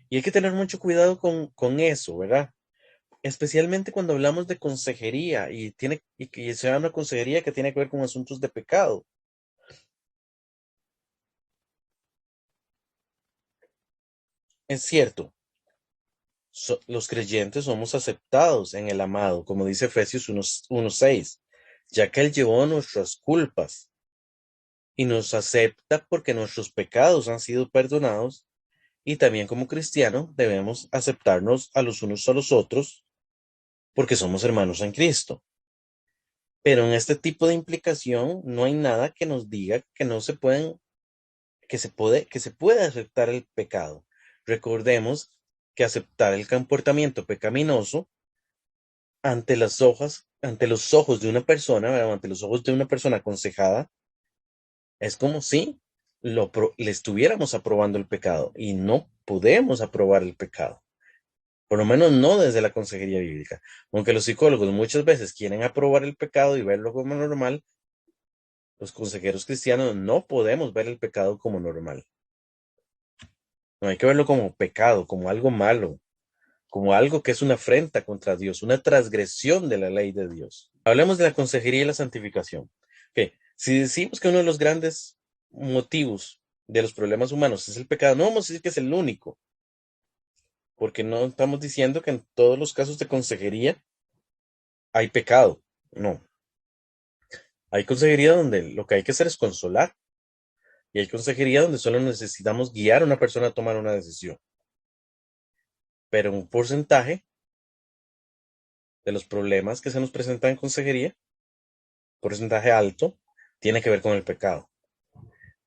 Speaker 1: Y hay que tener mucho cuidado con eso, ¿verdad? Especialmente cuando hablamos de consejería y que sea una consejería que tiene que ver con asuntos de pecado. Es cierto, los creyentes somos aceptados en el amado, como dice Efesios 1:6, ya que Él llevó nuestras culpas y nos acepta porque nuestros pecados han sido perdonados, y también como cristiano debemos aceptarnos a los unos a los otros porque somos hermanos en Cristo. Pero en este tipo de implicación no hay nada que nos diga que no se pueden, que se puede aceptar el pecado. Recordemos que aceptar el comportamiento pecaminoso ante ante los ojos de una persona, ¿verdad? Ante los ojos de una persona aconsejada, es como si le estuviéramos aprobando el pecado y no podemos aprobar el pecado. Por lo menos no desde la consejería bíblica. Aunque los psicólogos muchas veces quieren aprobar el pecado y verlo como normal, los consejeros cristianos no podemos ver el pecado como normal. No hay que verlo como pecado, como algo malo, como algo que es una afrenta contra Dios, una transgresión de la ley de Dios. Hablemos de la consejería y la santificación. Okay. Si decimos que uno de los grandes motivos de los problemas humanos es el pecado, no vamos a decir que es el único, porque no estamos diciendo que en todos los casos de consejería hay pecado. No. Hay consejería donde lo que hay que hacer es consolar, y hay consejería donde solo necesitamos guiar a una persona a tomar una decisión. Pero un porcentaje de los problemas que se nos presentan en consejería, porcentaje alto, tiene que ver con el pecado.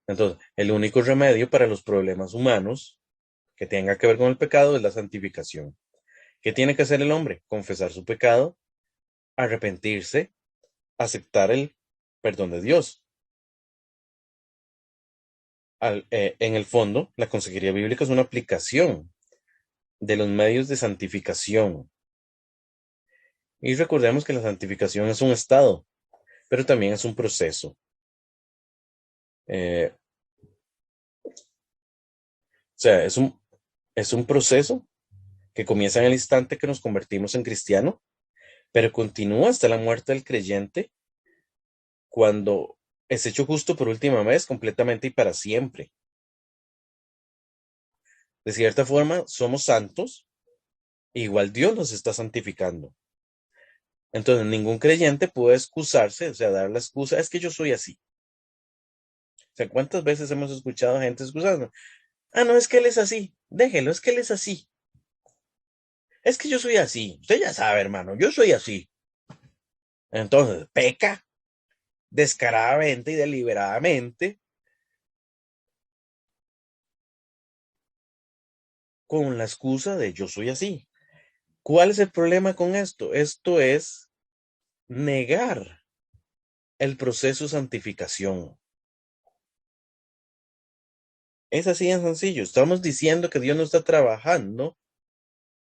Speaker 1: Entonces, el único remedio para los problemas humanos que tenga que ver con el pecado es la santificación. ¿Qué tiene que hacer el hombre? Confesar su pecado, arrepentirse, aceptar el perdón de Dios. En el fondo, la consejería bíblica es una aplicación de los medios de santificación. Y recordemos que la santificación es un estado, pero también es un proceso. O sea, es un proceso que comienza en el instante que nos convertimos en cristiano, pero continúa hasta la muerte del creyente cuando es hecho justo por última vez, completamente y para siempre. De cierta forma, somos santos, e igual Dios nos está santificando. Entonces, ningún creyente puede excusarse, o sea, dar la excusa, es que yo soy así. O sea, ¿cuántas veces hemos escuchado gente excusando? Ah, no, es que él es así. Déjelo, es que él es así. Es que yo soy así. Usted ya sabe, hermano, yo soy así. Entonces, peca descaradamente y deliberadamente con la excusa de yo soy así. ¿Cuál es el problema con esto? Esto es negar el proceso de santificación. Es así de sencillo. Estamos diciendo que Dios no está trabajando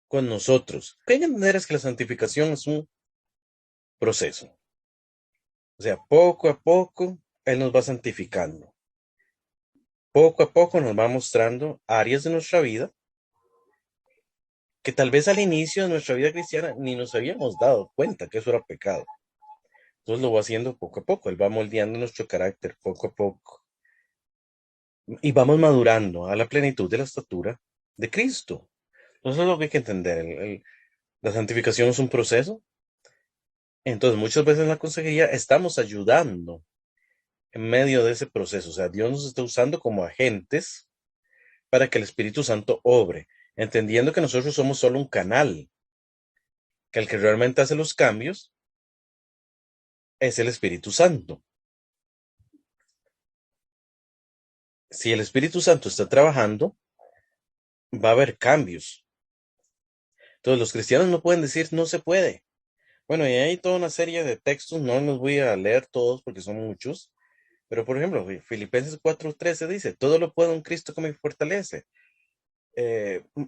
Speaker 1: con nosotros. Lo que hay que entender es que la santificación es un proceso. O sea, poco a poco Él nos va santificando. Poco a poco nos va mostrando áreas de nuestra vida que tal vez al inicio de nuestra vida cristiana ni nos habíamos dado cuenta que eso era pecado. Entonces lo va haciendo poco a poco. Él va moldeando nuestro carácter poco a poco. Y vamos madurando a la plenitud de la estatura de Cristo. Entonces es lo que hay que entender. La santificación es un proceso. Entonces muchas veces en la consejería estamos ayudando en medio de ese proceso. O sea, Dios nos está usando como agentes para que el Espíritu Santo obre, entendiendo que nosotros somos solo un canal, que el que realmente hace los cambios es el Espíritu Santo. Si el Espíritu Santo está trabajando, va a haber cambios. Entonces los cristianos no pueden decir no se puede. Bueno, y hay toda una serie de textos, no los voy a leer todos porque son muchos, pero por ejemplo, Filipenses 4:13 dice, todo lo puedo en Cristo que me fortalece.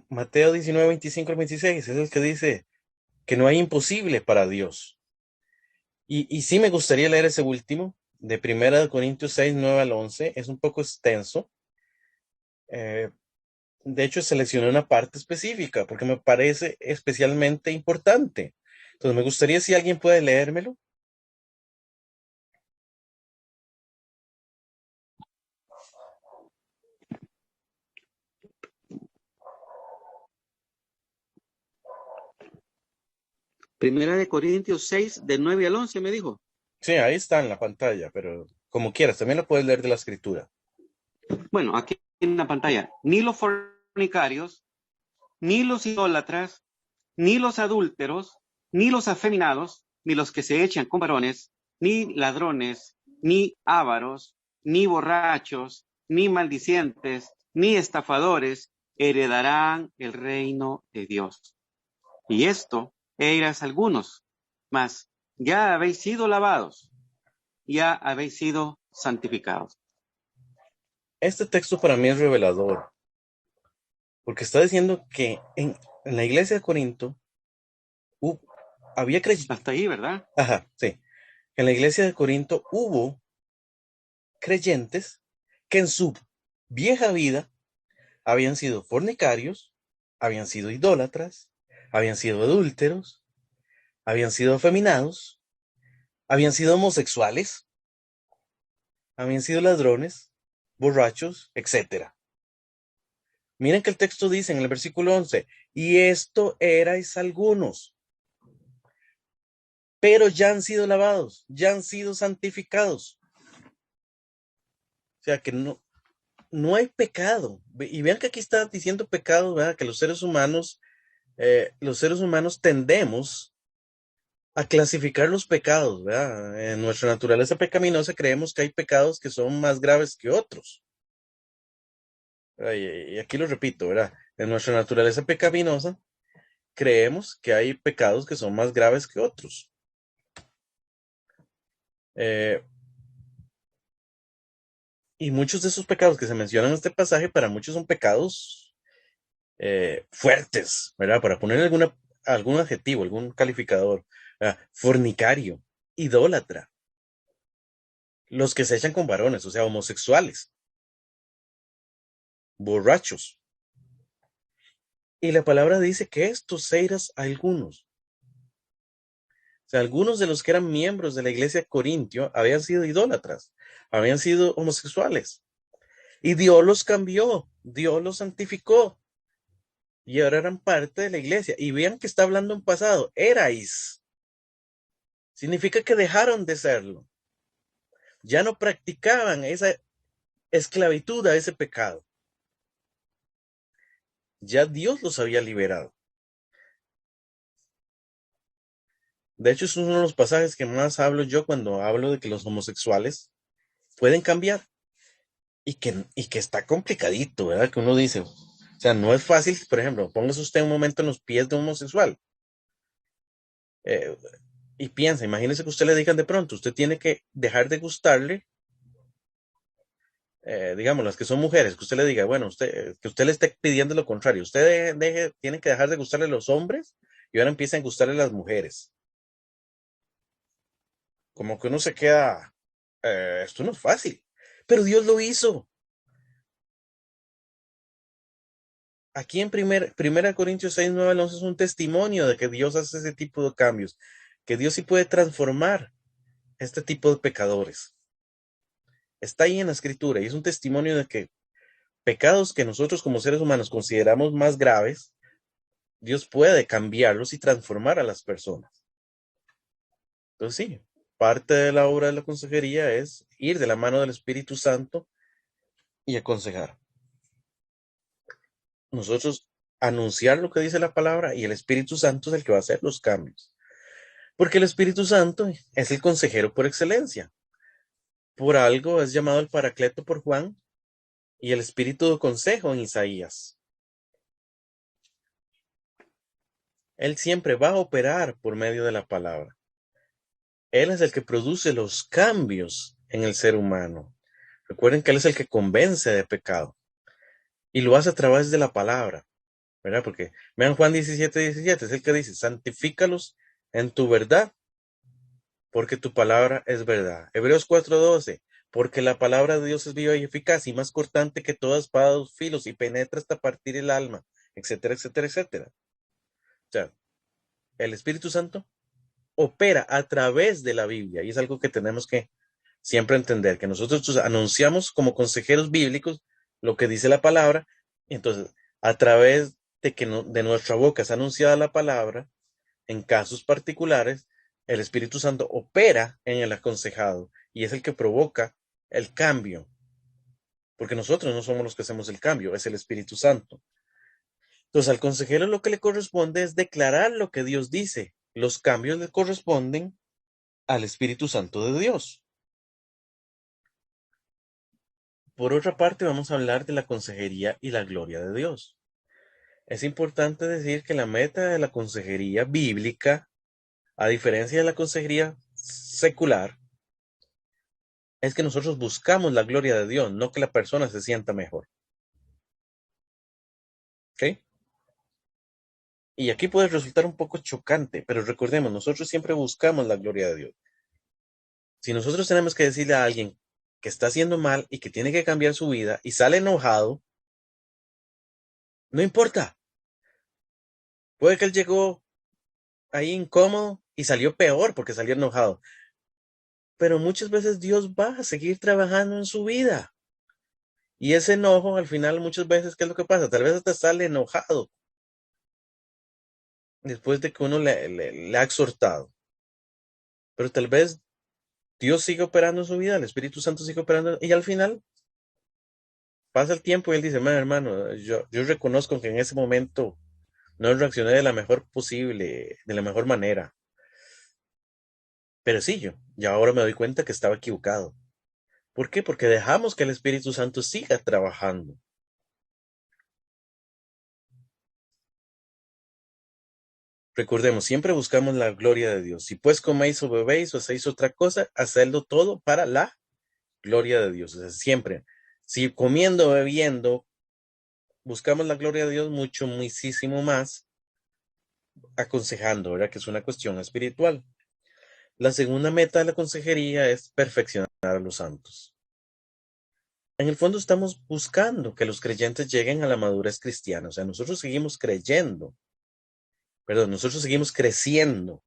Speaker 1: Mateo 19:25-26 es el que dice que no hay imposible para Dios. Y sí me gustaría leer ese último, de 1 Corintios 6:9-11, es un poco extenso. De hecho, seleccioné una parte específica porque me parece especialmente importante. Entonces, me gustaría si alguien puede leérmelo.
Speaker 6: Primera de Corintios 6, del 9 al 11, me dijo.
Speaker 1: Sí, ahí está en la pantalla, pero como quieras, también lo puedes leer de la escritura.
Speaker 6: Bueno, aquí en la pantalla. Ni los fornicarios, ni los idólatras, ni los adúlteros, ni los afeminados, ni los que se echan con varones, ni ladrones, ni ávaros, ni borrachos, ni maldicientes, ni estafadores heredarán el reino de Dios. Y esto eras algunos, mas ya habéis sido lavados, ya habéis sido santificados.
Speaker 1: Este texto para mí es revelador, porque está diciendo que en la iglesia de Corinto había creyentes.
Speaker 6: Hasta ahí, ¿verdad?
Speaker 1: Ajá, sí. En la iglesia de Corinto hubo creyentes que en su vieja vida habían sido fornicarios, habían sido idólatras, habían sido adúlteros, habían sido afeminados, habían sido homosexuales, habían sido ladrones, borrachos, etc. Miren que el texto dice en el versículo 11, y esto erais algunos, pero ya han sido lavados, ya han sido santificados. O sea que no hay pecado. Y vean que aquí está diciendo pecado, ¿verdad? Que los seres humanos tendemos a clasificar los pecados, ¿verdad? En nuestra naturaleza pecaminosa creemos que hay pecados que son más graves que otros. Y aquí lo repito, ¿verdad? En nuestra naturaleza pecaminosa creemos que hay pecados que son más graves que otros. Y muchos de esos pecados que se mencionan en este pasaje, para muchos son pecados fuertes, ¿verdad? Para poner algún adjetivo, algún calificador. Fornicario, idólatra, los que se echan con varones, o sea, homosexuales, borrachos. Y la palabra dice que estos eras algunos. O sea, algunos de los que eran miembros de la iglesia de Corintio habían sido idólatras, habían sido homosexuales. Y Dios los cambió, Dios los santificó. Y ahora eran parte de la iglesia. Y vean que está hablando en pasado. Erais. Significa que dejaron de serlo. Ya no practicaban esa esclavitud a ese pecado. Ya Dios los había liberado. De hecho, es uno de los pasajes que más hablo yo cuando hablo de que los homosexuales pueden cambiar. Y que está complicadito, ¿verdad? Que uno dice, o sea, no es fácil. Por ejemplo, póngase usted un momento en los pies de un homosexual. Y piensa, imagínese que usted le digan de pronto, usted tiene que dejar de gustarle, digamos, las que son mujeres, que usted le diga, bueno, que usted le esté pidiendo lo contrario, usted tiene que dejar de gustarle a los hombres y ahora empiezan a gustarle a las mujeres. Como que uno se queda, esto no es fácil, pero Dios lo hizo. Aquí en 1 Corintios 6, 9 al 11 es un testimonio de que Dios hace ese tipo de cambios, que Dios sí puede transformar este tipo de pecadores. Está ahí en la escritura y es un testimonio de que pecados que nosotros como seres humanos consideramos más graves, Dios puede cambiarlos y transformar a las personas. Entonces sí, parte de la obra de la consejería es ir de la mano del Espíritu Santo y aconsejar. Nosotros anunciar lo que dice la palabra y el Espíritu Santo es el que va a hacer los cambios. Porque el Espíritu Santo es el consejero por excelencia. Por algo es llamado el Paracleto por Juan y el Espíritu de consejo en Isaías. Él siempre va a operar por medio de la palabra. Él es el que produce los cambios en el ser humano. Recuerden que Él es el que convence de pecado. Y lo hace a través de la palabra, ¿verdad? Porque vean Juan 17:17, es el que dice, santifícalos en tu verdad, porque tu palabra es verdad. Hebreos 4:12, porque la palabra de Dios es viva y eficaz y más cortante que toda espada de dos filos y penetra hasta partir el alma, etcétera, etcétera, etcétera. O sea, el Espíritu Santo opera a través de la Biblia y es algo que tenemos que siempre entender, que nosotros anunciamos como consejeros bíblicos lo que dice la palabra, y entonces a través de que de nuestra boca es anunciada la palabra, en casos particulares, el Espíritu Santo opera en el aconsejado y es el que provoca el cambio, porque nosotros no somos los que hacemos el cambio, es el Espíritu Santo. Entonces al consejero lo que le corresponde es declarar lo que Dios dice. Los cambios le corresponden al Espíritu Santo de Dios. Por otra parte, vamos a hablar de la consejería y la gloria de Dios. Es importante decir que la meta de la consejería bíblica, a diferencia de la consejería secular, es que nosotros buscamos la gloria de Dios, no que la persona se sienta mejor. ¿Ok? Y aquí puede resultar un poco chocante, pero recordemos, nosotros siempre buscamos la gloria de Dios. Si nosotros tenemos que decirle a alguien que está haciendo mal y que tiene que cambiar su vida y sale enojado, no importa. Puede que él llegó ahí incómodo y salió peor porque salió enojado. Pero muchas veces Dios va a seguir trabajando en su vida. Y ese enojo, al final, muchas veces, ¿qué es lo que pasa? Tal vez hasta sale enojado después de que uno le ha exhortado. Pero tal vez Dios sigue operando en su vida, el Espíritu Santo sigue operando, y al final pasa el tiempo y él dice, hermano, yo reconozco que en ese momento no reaccioné de la mejor posible, de la mejor manera. Pero sí, ya ahora me doy cuenta que estaba equivocado. ¿Por qué? Porque dejamos que el Espíritu Santo siga trabajando. Recordemos, siempre buscamos la gloria de Dios. Si pues coméis o bebéis o hacéis otra cosa, hacedlo todo para la gloria de Dios. O sea, siempre, Si comiendo, bebiendo, buscamos la gloria de Dios mucho, muchísimo más, aconsejando, ¿verdad? Que es una cuestión espiritual. La segunda meta de la consejería es perfeccionar a los santos. En el fondo estamos buscando que los creyentes lleguen a la madurez cristiana. O sea, nosotros seguimos creyendo. Nosotros seguimos creciendo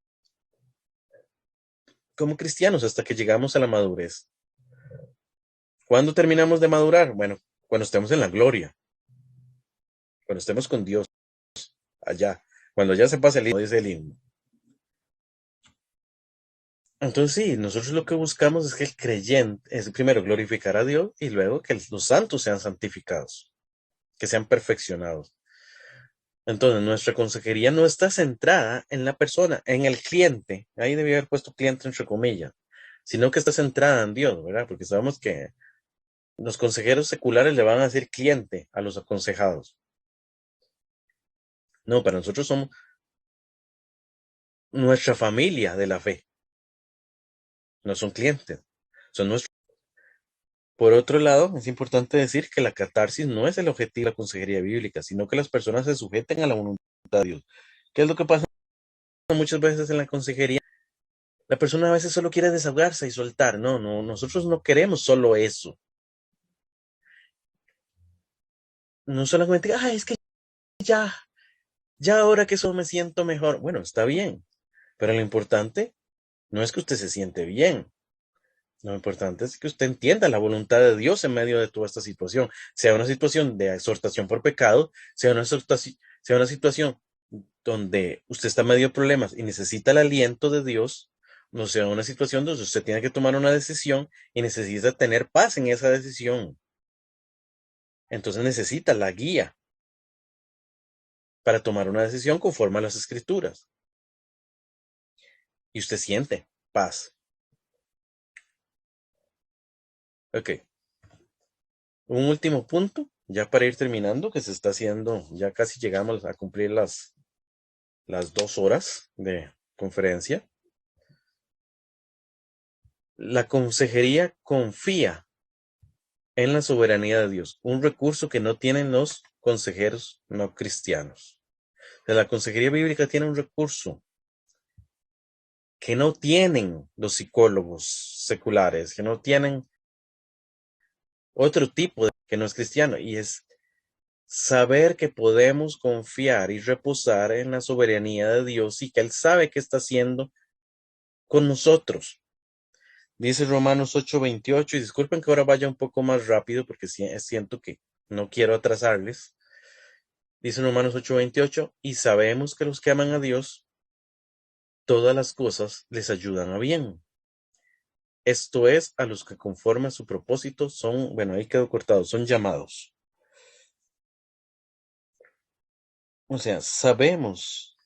Speaker 1: como cristianos hasta que llegamos a la madurez. ¿Cuándo terminamos de madurar? Bueno, cuando estemos en la gloria. Cuando estemos con Dios allá. Cuando ya se pase el himno, dice el himno. Entonces sí, nosotros lo que buscamos es que el creyente es primero glorificar a Dios y luego que los santos sean santificados, que sean perfeccionados. Entonces nuestra consejería no está centrada en la persona, en el cliente, ahí debía haber puesto cliente entre comillas, sino que está centrada en Dios, ¿verdad? Porque sabemos que los consejeros seculares le van a decir cliente a los aconsejados. No, para nosotros somos nuestra familia de la fe. No son clientes, son nuestros. Por otro lado, es importante decir que la catarsis no es el objetivo de la consejería bíblica, sino que las personas se sujeten a la voluntad de Dios. ¿Qué es lo que pasa muchas veces en la consejería? La persona a veces solo quiere desahogarse y soltar. No, nosotros no queremos solo eso. No solamente, es que ya ahora que eso me siento mejor. Bueno, está bien, pero lo importante no es que usted se siente bien. Lo importante es que usted entienda la voluntad de Dios en medio de toda esta situación, sea una situación de exhortación por pecado, sea una situación donde usted está medio de problemas y necesita el aliento de Dios, no sea una situación donde usted tiene que tomar una decisión y necesita tener paz en esa decisión. Entonces necesita la guía para tomar una decisión conforme a las Escrituras. Y usted siente paz. Ok. Un último punto, ya para ir terminando, que se está haciendo, ya casi llegamos a cumplir las 2 horas de conferencia. La consejería confía en la soberanía de Dios, un recurso que no tienen los consejeros no cristianos. La consejería bíblica tiene un recurso que no tienen los psicólogos seculares, que no tienen otro tipo que no es cristiano, y es saber que podemos confiar y reposar en la soberanía de Dios y que Él sabe qué está haciendo con nosotros. Dice Romanos 8:28, y disculpen que ahora vaya un poco más rápido porque siento que no quiero atrasarles. Dice Romanos 8:28, y sabemos que los que aman a Dios, todas las cosas les ayudan a bien. Esto es, a los que conforme a su propósito son, bueno, ahí quedó cortado, son llamados. O sea, sabemos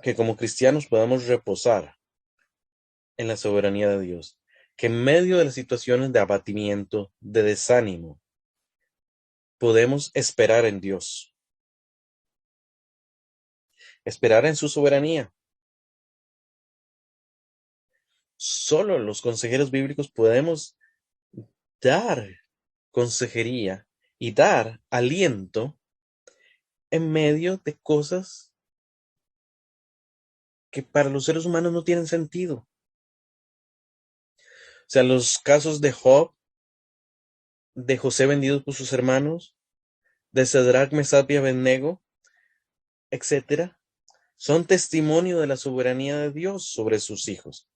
Speaker 1: que como cristianos podemos reposar en la soberanía de Dios, que en medio de las situaciones de abatimiento, de desánimo, podemos esperar en Dios, esperar en su soberanía. Solo los consejeros bíblicos podemos dar consejería y dar aliento en medio de cosas que para los seres humanos no tienen sentido. O sea, los casos de Job, de José vendido por sus hermanos, de Sadrach, Mesach y Abednego, etcétera, son testimonio de la soberanía de Dios sobre sus hijos.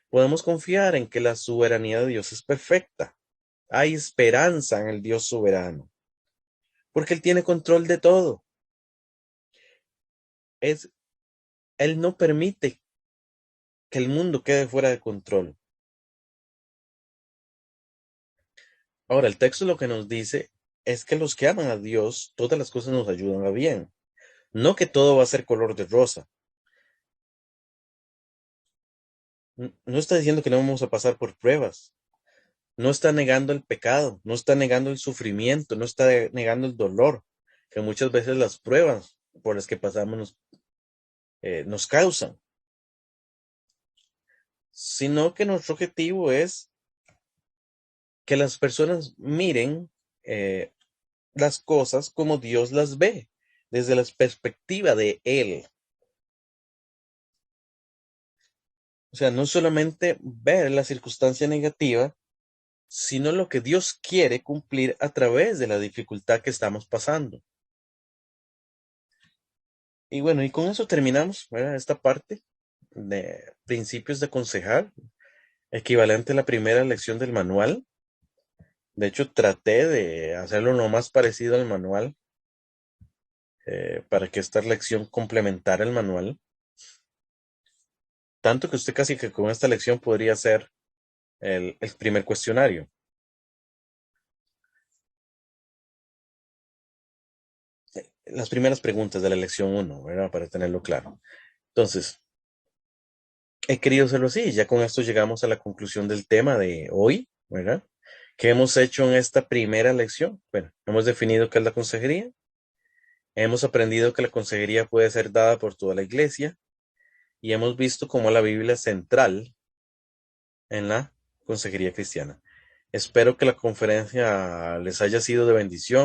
Speaker 1: Podemos confiar en que la soberanía de Dios es perfecta. Hay esperanza en el Dios soberano, porque Él tiene control de todo. Él no permite que el mundo quede fuera de control. Ahora, el texto lo que nos dice es que los que aman a Dios, todas las cosas nos ayudan a bien. No que todo va a ser color de rosa. No está diciendo que no vamos a pasar por pruebas. No está negando el pecado, no está negando el sufrimiento, no está negando el dolor, que muchas veces las pruebas por las que pasamos nos causan. sino que nuestro objetivo es que las personas miren las cosas como Dios las ve, desde la perspectiva de Él. O sea, no solamente ver la circunstancia negativa, sino lo que Dios quiere cumplir a través de la dificultad que estamos pasando. Y bueno, y con eso terminamos, ¿verdad? Esta parte de principios de aconsejar, equivalente a la primera lección del manual. De hecho, traté de hacerlo lo más parecido al manual para que esta lección complementara el manual. Tanto que usted casi que con esta lección podría hacer el primer cuestionario. Las primeras preguntas de la lección 1, ¿verdad? Para tenerlo claro. Entonces, he querido hacerlo así. Ya con esto llegamos a la conclusión del tema de hoy, ¿verdad? ¿Qué hemos hecho en esta primera lección? Bueno, hemos definido qué es la consejería. Hemos aprendido que la consejería puede ser dada por toda la iglesia. Y hemos visto cómo la Biblia es central en la consejería cristiana. Espero que la conferencia les haya sido de bendición.